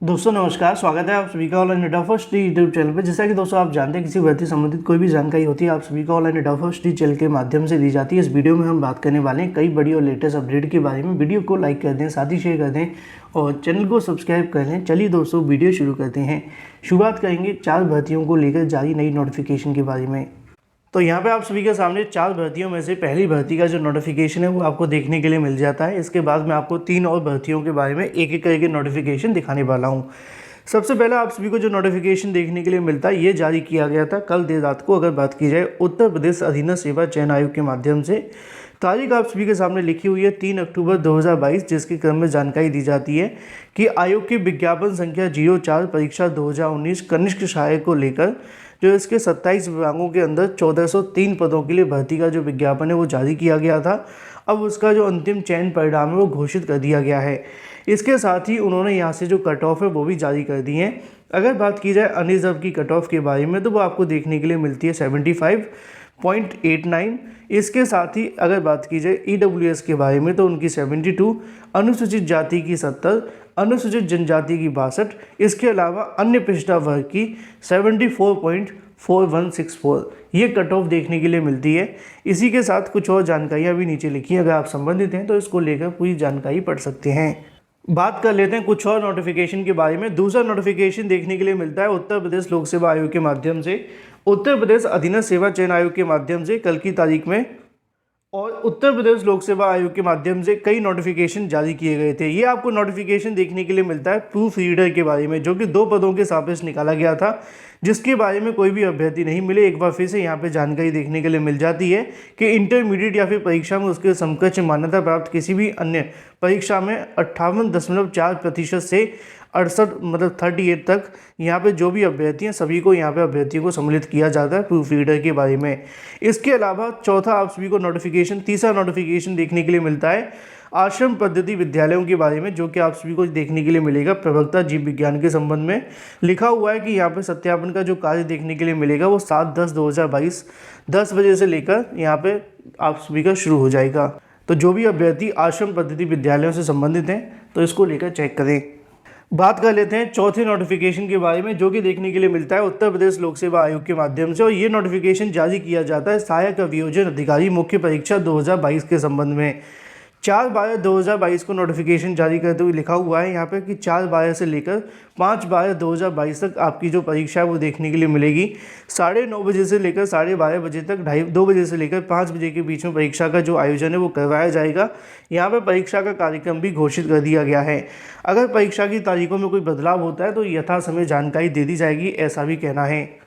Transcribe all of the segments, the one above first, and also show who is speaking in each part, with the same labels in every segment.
Speaker 1: दोस्तों नमस्कार, स्वागत है आप सभी का online data first YouTube channel पर। जैसा कि दोस्तों आप जानते हैं, किसी भर्ती संबंधित कोई भी जानकारी होती है आप सभी का ऑनलाइन डेटा फर्स्ट चैनल के माध्यम से दी जाती है। इस वीडियो में हम बात करने वाले हैं कई बड़ी और लेटेस्ट अपडेट के बारे में। वीडियो को लाइक कर दें, साथ ही शेयर कर दें और चैनल को सब्सक्राइब कर लें। चलिए दोस्तों वीडियो शुरू करते हैं। शुरुआत करेंगे 4 भर्तियों को लेकर जारी नई नोटिफिकेशन के बारे में। तो यहाँ पे आप सभी के सामने 4 भर्तियों में से पहली भर्ती का जो नोटिफिकेशन है वो आपको देखने के लिए मिल जाता है। इसके बाद मैं आपको 3 और भर्तियों के बारे में एक एक करके नोटिफिकेशन दिखाने वाला हूँ। सबसे पहले आप सभी को जो नोटिफिकेशन देखने के लिए मिलता है ये जारी किया गया था कल देर रात को। अगर बात की जाए उत्तर प्रदेश अधीनस्थ सेवा चयन आयोग के माध्यम से, तारीख आप सभी के सामने लिखी हुई है 3 अक्टूबर 2022, जिसके क्रम में जानकारी दी जाती है कि आयोग की विज्ञापन संख्या 04 परीक्षा 2019 कनिष्ठ सहायक को लेकर जो इसके 27 विभागों के अंदर 1403 पदों के लिए भर्ती का जो विज्ञापन है वो जारी किया गया था। अब उसका जो अंतिम चयन परिणाम है वो घोषित कर दिया गया है। इसके साथ ही उन्होंने यहाँ से जो कट ऑफ है वो भी जारी कर दी है। अगर बात की जाए अनरिजर्व की कट ऑफ के बारे में तो वो आपको देखने के लिए मिलती है 75.89। इसके साथ ही अगर बात की जाए EWS के बारे में तो उनकी 72, अनुसूचित जाति की 70, अनुसूचित जनजाति की 62, इसके अलावा अन्य पिछड़ा वर्ग की 74.4164 ये कट ऑफ देखने के लिए मिलती है। इसी के साथ कुछ और जानकारियाँ भी नीचे लिखी हैं, अगर आप संबंधित हैं तो इसको लेकर पूरी जानकारी पढ़ सकते हैं। बात कर लेते हैं कुछ और नोटिफिकेशन के बारे में। दूसरा नोटिफिकेशन देखने के लिए मिलता है उत्तर प्रदेश लोक सेवा आयोग के माध्यम से, उत्तर प्रदेश अधीनस्थ सेवा चयन आयोग के माध्यम से कल की तारीख में। और उत्तर प्रदेश लोक सेवा आयोग के माध्यम से कई नोटिफिकेशन जारी किए गए थे। ये आपको नोटिफिकेशन देखने के लिए मिलता है प्रूफ रीडर के बारे में, जो कि 2 पदों के सापेक्ष निकाला गया था, जिसके बारे में कोई भी अभ्यर्थी नहीं मिले। एक बार फिर से यहाँ पे जानकारी देखने के लिए मिल जाती है कि इंटरमीडिएट या फिर परीक्षा में उसके समकक्ष मान्यता प्राप्त किसी भी अन्य परीक्षा में 58.4% से 38 तक यहाँ पे जो भी अभ्यर्थी हैं सभी को यहाँ पे अभ्यर्थियों को सम्मिलित किया जाता है प्रूफ रीडर के बारे में। इसके अलावा चौथा आप सभी को तीसरा नोटिफिकेशन देखने के लिए मिलता है आश्रम पद्धति विद्यालयों के बारे में, जो कि आप सभी को देखने के लिए मिलेगा प्रवक्ता जीव विज्ञान के संबंध में। लिखा हुआ है कि यहाँ पे सत्यापन का जो कार्य देखने के लिए मिलेगा वो 7/10/2022 10 बजे से लेकर यहाँ पे आप सभी का शुरू हो जाएगा। तो जो भी अभ्यर्थी आश्रम पद्धति विद्यालयों से संबंधित हैं तो इसको लेकर चेक करें। बात कर लेते हैं चौथे नोटिफिकेशन के बारे में, जो कि देखने के लिए मिलता है उत्तर प्रदेश लोक सेवा आयोग के माध्यम से। और ये नोटिफिकेशन जारी किया जाता है सहायक अभियोजन अधिकारी मुख्य परीक्षा 2022 के संबंध में। 4/12/2022 को नोटिफिकेशन जारी करते हुए लिखा हुआ है यहाँ पे कि 4/12 से लेकर 5/12/2022 तक आपकी जो परीक्षा है वो देखने के लिए मिलेगी। 9:30 बजे से लेकर 12:30 बजे तक, 2 बजे से लेकर 5 बजे के बीच में परीक्षा का जो आयोजन है वो करवाया जाएगा। यहाँ पे परीक्षा का कार्यक्रम भी घोषित कर दिया गया है। अगर परीक्षा की तारीखों में कोई बदलाव होता है तो यथा समय जानकारी दे दी जाएगी, ऐसा भी कहना है।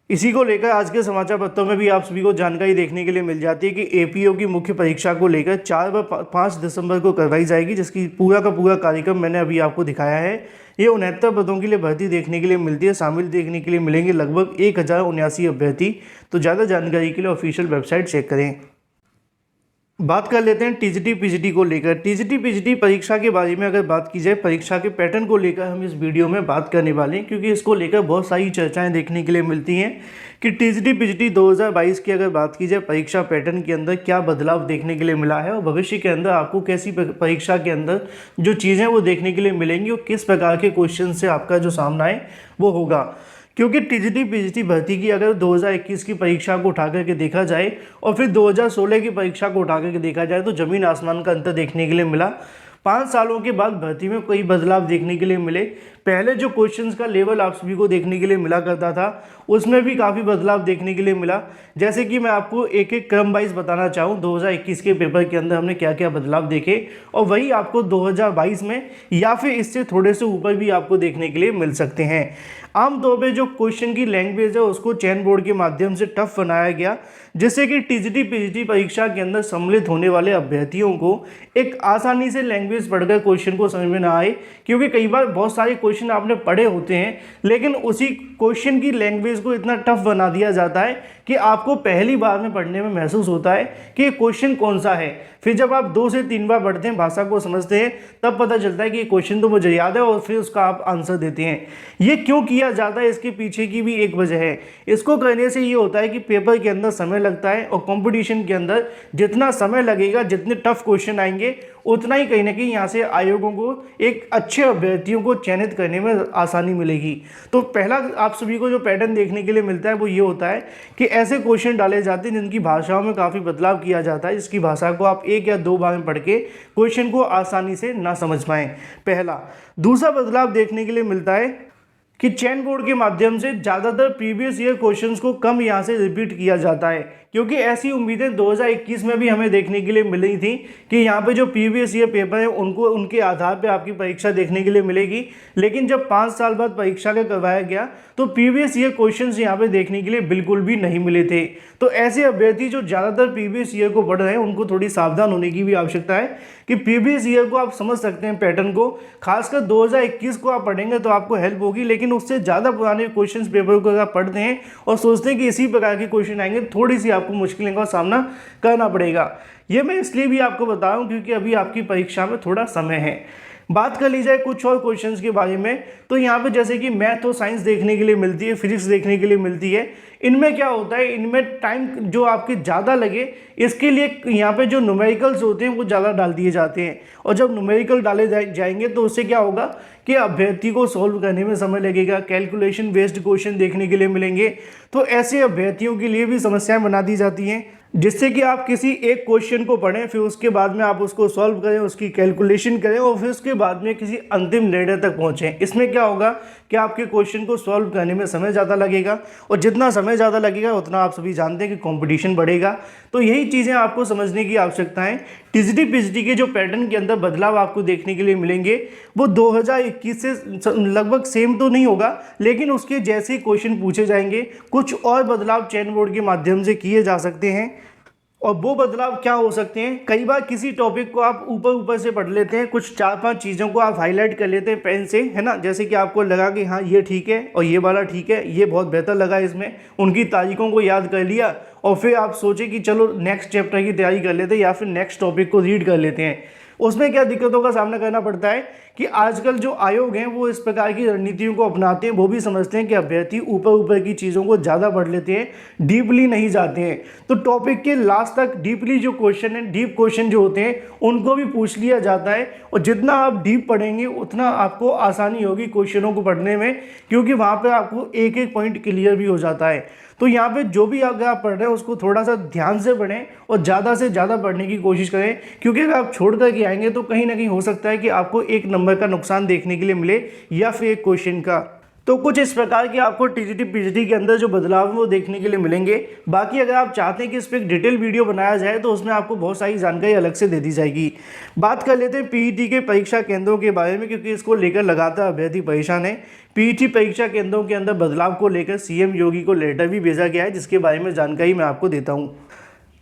Speaker 1: इसी को लेकर आज के समाचार पत्रों में भी आप सभी को जानकारी देखने के लिए मिल जाती है कि APO की मुख्य परीक्षा को लेकर 4 व 5 दिसंबर को करवाई जाएगी, जिसकी पूरा का पूरा कार्यक्रम मैंने अभी आपको दिखाया है। ये 69 पदों के लिए भर्ती देखने के लिए मिलती है। शामिल देखने के लिए मिलेंगे लगभग 1079 अभ्यर्थी। तो ज़्यादा जानकारी के लिए ऑफिशियल वेबसाइट चेक करें। बात कर लेते हैं TGT PGT को लेकर। TGT PGT परीक्षा के बारे में अगर बात की जाए, परीक्षा के पैटर्न को लेकर हम इस वीडियो में बात करने वाले हैं, क्योंकि इसको लेकर बहुत सारी चर्चाएं देखने के लिए मिलती हैं कि TGT PGT 2022 की अगर बात की जाए परीक्षा पैटर्न के अंदर क्या बदलाव देखने के लिए मिला है और भविष्य के अंदर आपको कैसी परीक्षा के अंदर जो चीज़ें वो देखने के लिए मिलेंगी और किस प्रकार के क्वेश्चन से आपका जो सामना है वो होगा। क्योंकि TGT PGT भर्ती की अगर 2021 की परीक्षा को उठा करके देखा जाए और फिर 2016 की परीक्षा को उठा करके देखा जाए तो ज़मीन आसमान का अंतर देखने के लिए मिला। 5 सालों के बाद भर्ती में कोई बदलाव देखने के लिए मिले। पहले जो क्वेश्चंस का लेवल आप सभी को देखने के लिए मिला करता था उसमें भी काफ़ी बदलाव देखने के लिए मिला। जैसे कि मैं आपको एक एक क्रम वाइज बताना चाहूँ, 2021 के पेपर के अंदर हमने क्या क्या बदलाव देखे और वही आपको 2022 में या फिर इससे थोड़े से ऊपर भी आपको देखने के लिए मिल सकते हैं। आमतौर पे जो क्वेश्चन की लैंग्वेज है उसको चयन बोर्ड के माध्यम से टफ बनाया गया, जिससे कि TGT PGT परीक्षा के अंदर सम्मिलित होने वाले अभ्यर्थियों को एक आसानी से लैंग्वेज पढ़कर क्वेश्चन को समझ में ना आए। क्योंकि कई बार बहुत सारे क्वेश्चन आपने पढ़े होते हैं लेकिन उसी क्वेश्चन की लैंग्वेज को इतना टफ बना दिया जाता है कि आपको पहली बार में पढ़ने में महसूस होता है कि ये क्वेश्चन कौन सा है। फिर जब आप 2 से 3 बार पढ़ते हैं, भाषा को समझते हैं, तब पता चलता है कि ये क्वेश्चन तो मुझे याद है और फिर उसका आप आंसर देते हैं। ये क्यों किया जाता है, इसके पीछे की भी एक वजह है। इसको करने से ये होता है कि पेपर के अंदर समय लगता है और कंपटीशन के अंदर जितना समय लगेगा, जितने टफ क्वेश्चन आएंगे उतना ही कहीं ना कहीं यहाँ से आयोगों को एक अच्छे अभ्यर्थियों को चयनित करने में आसानी मिलेगी। तो पहला आप सभी को जो पैटर्न देखने के लिए मिलता है वो ये होता है कि ऐसे क्वेश्चन डाले जाते हैं जिनकी भाषाओं में काफ़ी बदलाव किया जाता है, जिसकी भाषा को आप 1 या 2 बार में पढ़ के क्वेश्चन को आसानी से ना समझ पाएँ, पहला। दूसरा बदलाव देखने के लिए मिलता है कि चयन बोर्ड के माध्यम से ज़्यादातर प्रीवियस ईयर क्वेश्चंस को कम यहाँ से रिपीट किया जाता है, क्योंकि ऐसी उम्मीदें 2021 में भी हमें देखने के लिए मिली थी कि यहाँ पे जो प्रीवियस ईयर पेपर है उनको उनके आधार पे आपकी परीक्षा देखने के लिए मिलेगी। लेकिन जब 5 साल बाद परीक्षा का करवाया गया तो प्रीवियस ईयर क्वेश्चंस यहाँ पे देखने के लिए बिल्कुल भी नहीं मिले थे। तो ऐसे अभ्यर्थी जो ज़्यादातर प्रीवियस ईयर को पढ़ रहे हैं उनको थोड़ी सावधान होने की भी आवश्यकता है कि प्रीवियस ईयर को आप समझ सकते हैं पैटर्न को, खासकर 2021 को आप पढ़ेंगे तो आपको हेल्प होगी। लेकिन उससे ज़्यादा पुराने क्वेश्चन पेपर को अगर आप पढ़ते हैं और सोचते हैं कि इसी प्रकार के क्वेश्चन आएंगे, थोड़ी सी आपको मुश्किलों का सामना करना पड़ेगा। ये मैं इसलिए भी आपको बता रहा हूँ क्योंकि अभी आपकी परीक्षा में थोड़ा समय है। बात कर ली जाए कुछ और क्वेश्चंस के बारे में, तो यहाँ पे जैसे कि मैथ और साइंस देखने के लिए मिलती है, फिजिक्स देखने के लिए मिलती है। इनमें क्या होता है, इनमें टाइम जो आपके ज़्यादा लगे इसके लिए यहाँ पे जो न्यूमेरिकल्स होते हैं वो ज़्यादा डाल दिए जाते हैं। और जब न्यूमेरिकल डाले जाएंगे तो उससे क्या होगा कि अभ्यर्थी को सॉल्व करने में समय लगेगा, कैलकुलेशन बेस्ड क्वेश्चन देखने के लिए मिलेंगे। तो ऐसे अभ्यर्थियों के लिए भी समस्याएं बना दी जाती हैं, जिससे कि आप किसी एक क्वेश्चन को पढ़ें, फिर उसके बाद में आप उसको सॉल्व करें, उसकी कैलकुलेशन करें और फिर उसके बाद में किसी अंतिम निर्णय तक पहुंचें। इसमें क्या होगा कि आपके क्वेश्चन को सॉल्व करने में समय ज़्यादा लगेगा, और जितना समय ज़्यादा लगेगा उतना आप सभी जानते हैं कि कंपटीशन बढ़ेगा। तो यही चीज़ें आपको समझने की आवश्यकता है। टीजीटी पीजीटी के जो पैटर्न के अंदर बदलाव आपको देखने के लिए मिलेंगे वो 2021 से लगभग सेम तो नहीं होगा, लेकिन उसके जैसे क्वेश्चन पूछे जाएंगे। कुछ और बदलाव चयन बोर्ड के माध्यम से किए जा सकते हैं, और वो बदलाव क्या हो सकते हैं, कई बार किसी टॉपिक को आप ऊपर से पढ़ लेते हैं, कुछ 4-5 चीज़ों को आप हाईलाइट कर लेते हैं पेन से, है ना, जैसे कि आपको लगा कि हाँ ये ठीक है और ये वाला ठीक है, ये बहुत बेहतर लगा, इसमें उनकी तारीखों को याद कर लिया और फिर आप सोचे कि चलो नेक्स्ट चैप्टर की तैयारी कर लेते हैं या फिर नेक्स्ट टॉपिक को रीड कर लेते हैं। उसमें क्या दिक्कतों का सामना करना पड़ता है कि आजकल जो आयोग हैं वो इस प्रकार की रणनीतियों को अपनाते हैं। वो भी समझते हैं कि अभ्यर्थी ऊपर की चीज़ों को ज़्यादा पढ़ लेते हैं, डीपली नहीं जाते हैं। तो टॉपिक के लास्ट तक डीपली जो क्वेश्चन है, डीप क्वेश्चन जो होते हैं उनको भी पूछ लिया जाता है, और जितना आप डीप पढ़ेंगे उतना आपको आसानी होगी क्वेश्चनों को पढ़ने में, क्योंकि वहाँ पर आपको एक एक पॉइंट क्लियर भी हो जाता है। तो यहाँ पे जो भी अगर आप पढ़ रहे हैं उसको थोड़ा सा ध्यान से पढ़ें और ज़्यादा से ज़्यादा पढ़ने की कोशिश करें, क्योंकि अगर आप छोड़ कर के आएंगे तो कहीं ना कहीं हो सकता है कि आपको 1 नंबर का नुकसान देखने के लिए मिले या फिर एक क्वेश्चन का। तो कुछ इस प्रकार के आपको टीजीटी पीजीटी के अंदर जो बदलाव है वो देखने के लिए मिलेंगे। बाकी अगर आप चाहते हैं कि इस पर एक डिटेल वीडियो बनाया जाए तो उसमें आपको बहुत सारी जानकारी अलग से दे दी जाएगी। बात कर लेते हैं पीईटी के परीक्षा केंद्रों के बारे में, क्योंकि इसको लेकर लगातार अभ्यर्थी परेशान है। पीईटी परीक्षा केंद्रों के अंदर बदलाव को लेकर सीएम योगी को लेटर भी भेजा गया है, जिसके बारे में जानकारी मैं आपको देता हूँ,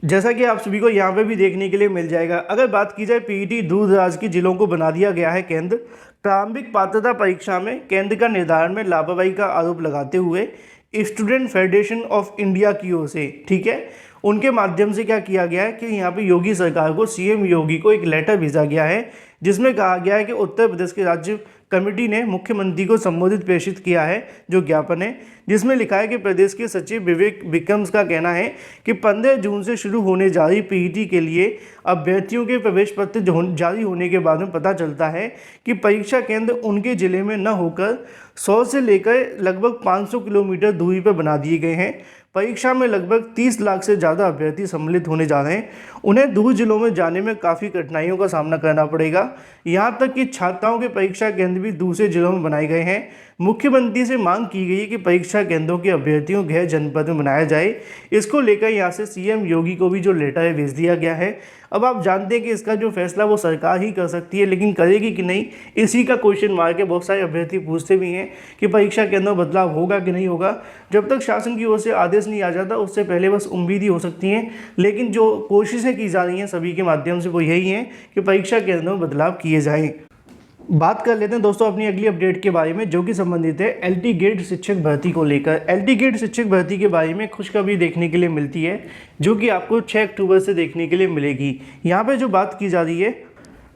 Speaker 1: जैसा कि आप सभी को यहाँ पे भी देखने के लिए मिल जाएगा। अगर बात की जाए पीईटी दूर दराज के जिलों को बना दिया गया है केंद्र। प्रारंभिक पात्रता परीक्षा में केंद्र का निर्धारण में लापरवाही का आरोप लगाते हुए स्टूडेंट फेडरेशन ऑफ इंडिया की ओर से, ठीक है, उनके माध्यम से क्या किया गया है कि यहाँ पे योगी सरकार को, सीएम योगी को एक लेटर भेजा गया है, जिसमें कहा गया है कि उत्तर प्रदेश के राज्य कमेटी ने मुख्यमंत्री को संबोधित प्रेषित किया है जो ज्ञापन है, जिसमें लिखा है कि प्रदेश के सचिव विवेक विक्रम्स का कहना है कि 15 जून से शुरू होने जा रही पीईटी के लिए अभ्यर्थियों के प्रवेश पत्र जारी होने के बाद में पता चलता है कि परीक्षा केंद्र उनके जिले में न होकर 100 से लेकर लगभग 500 किलोमीटर दूरी पर बना दिए गए हैं। परीक्षा में लगभग 30 लाख से ज़्यादा अभ्यर्थी सम्मिलित होने जा रहे हैं। उन्हें दूर जिलों में जाने में काफ़ी कठिनाइयों का सामना करना पड़ेगा। यहाँ तक कि छात्राओं के परीक्षा केंद्र भी दूसरे जिलों में बनाए गए हैं। मुख्यमंत्री से मांग की गई है कि परीक्षा केंद्रों के अभ्यर्थियों गृह जनपद में बनाया जाए। इसको लेकर यहाँ से सीएम योगी को भी जो लेटर है भेज दिया गया है। अब आप जानते हैं कि इसका जो फैसला वो सरकार ही कर सकती है, लेकिन करेगी कि नहीं, इसी का क्वेश्चन मार्क है। बहुत सारे अभ्यर्थी पूछते भी हैं कि परीक्षा केंद्र में बदलाव होगा कि नहीं होगा। जब तक शासन की ओर से आदेश नहीं आ जाता उससे पहले बस उम्मीद ही हो सकती हैं, लेकिन जो कोशिशें की जा रही हैं सभी के माध्यम से वो यही हैं कि परीक्षा केंद्रों में बदलाव किए जाएँ। बात कर लेते हैं दोस्तों अपनी अगली अपडेट के बारे में, जो कि संबंधित है एलटी ग्रेड शिक्षक भर्ती को लेकर। एलटी ग्रेड शिक्षक भर्ती के बारे में खुशखबरी देखने के लिए मिलती है, जो कि आपको 6 अक्टूबर से देखने के लिए मिलेगी। यहाँ पे जो बात की जा रही है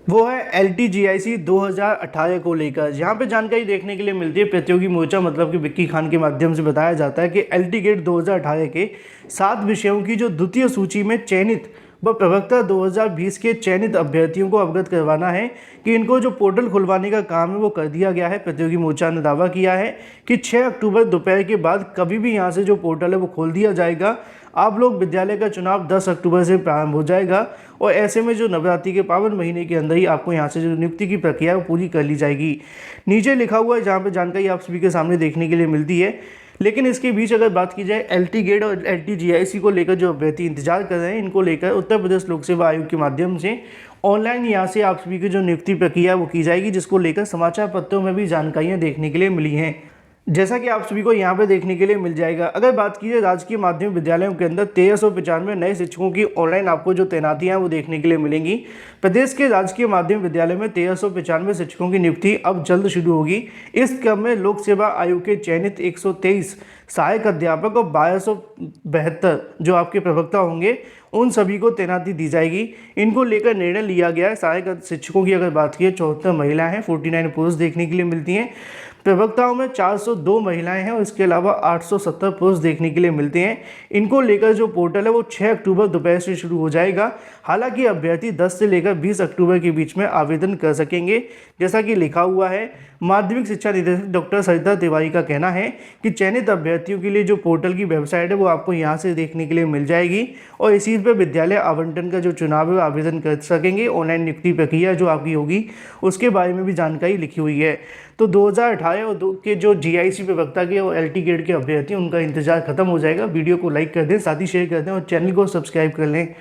Speaker 1: वो है LTGIC 2018 को लेकर। यहाँ पे जानकारी देखने के लिए मिलती है प्रतियोगी मोर्चा मतलब कि विक्की खान के माध्यम से बताया जाता है कि LT ग्रेड 2018 के 7 विषयों की जो द्वितीय सूची में चयनित व प्रवक्ता 2020 के चयनित अभ्यर्थियों को अवगत करवाना है कि इनको जो पोर्टल खुलवाने का काम है वो कर दिया गया है। प्रतियोगी मोर्चा ने दावा किया है कि 6 अक्टूबर दोपहर के बाद कभी भी यहाँ से जो पोर्टल है वो खोल दिया जाएगा। आप लोग विद्यालय का चुनाव 10 अक्टूबर से प्रारंभ हो जाएगा और ऐसे में जो नवरात्रि के पावन महीने के अंदर ही आपको यहाँ से जो नियुक्ति की प्रक्रिया है वो पूरी कर ली जाएगी। नीचे लिखा हुआ है जहाँ पे जानकारी आप सभी के सामने देखने के लिए मिलती है। लेकिन इसके बीच अगर बात की जाए LT गेट और LT GIC को लेकर जो अभ्यर्थी इंतजार कर रहे हैं, इनको लेकर उत्तर प्रदेश लोक सेवा आयोग के माध्यम से ऑनलाइन यहाँ से आप सभी की जो नियुक्ति प्रक्रिया वो की जाएगी, जिसको लेकर समाचार पत्रों में भी जानकारियाँ देखने के लिए मिली हैं, जैसा कि आप सभी को यहाँ पे देखने के लिए मिल जाएगा। अगर बात की जाए राजकीय माध्यमिक विद्यालयों के अंदर 1395 नए शिक्षकों की ऑनलाइन आपको जो तैनातियाँ हैं वो देखने के लिए मिलेंगी। प्रदेश के राजकीय माध्यमिक विद्यालय में 1395 शिक्षकों की नियुक्ति अब जल्द शुरू होगी। इस क्रम में लोक सेवा आयोग के चयनित 123 सहायक अध्यापक और 1272 जो आपके प्रवक्ता होंगे उन सभी को तैनाती दी जाएगी। इनको लेकर निर्णय लिया गया है। सहायक शिक्षकों की अगर बात की 74 महिलाएं हैं, 49 पुरुष देखने के लिए मिलती हैं। प्रवक्ताओं में 402 महिलाएं हैं और इसके अलावा 870 पुरुष देखने के लिए मिलते हैं। इनको लेकर जो पोर्टल है वो 6 अक्टूबर दोपहर से शुरू हो जाएगा। हालांकि अभ्यर्थी 10 से लेकर 20 अक्टूबर के बीच में आवेदन कर सकेंगे। जैसा कि लिखा हुआ है, माध्यमिक शिक्षा निदेशक डॉक्टर सरिता तिवारी का कहना है कि चयनित अभ्यर्थियों के लिए जो पोर्टल की वेबसाइट है वो आपको यहाँ से देखने के लिए मिल जाएगी और इसी पर विद्यालय आवंटन का जो चुनाव है आवेदन कर सकेंगे। ऑनलाइन नियुक्ति प्रक्रिया जो आपकी होगी उसके बारे में भी जानकारी लिखी हुई है। तो 2018 और 2 के जो GIC प्रवक्ता के और LT गेट के अभ्यर्थी उनका इंतजार खत्म हो जाएगा। वीडियो को लाइक कर दें, साथ ही शेयर कर दें और चैनल को सब्सक्राइब कर लें।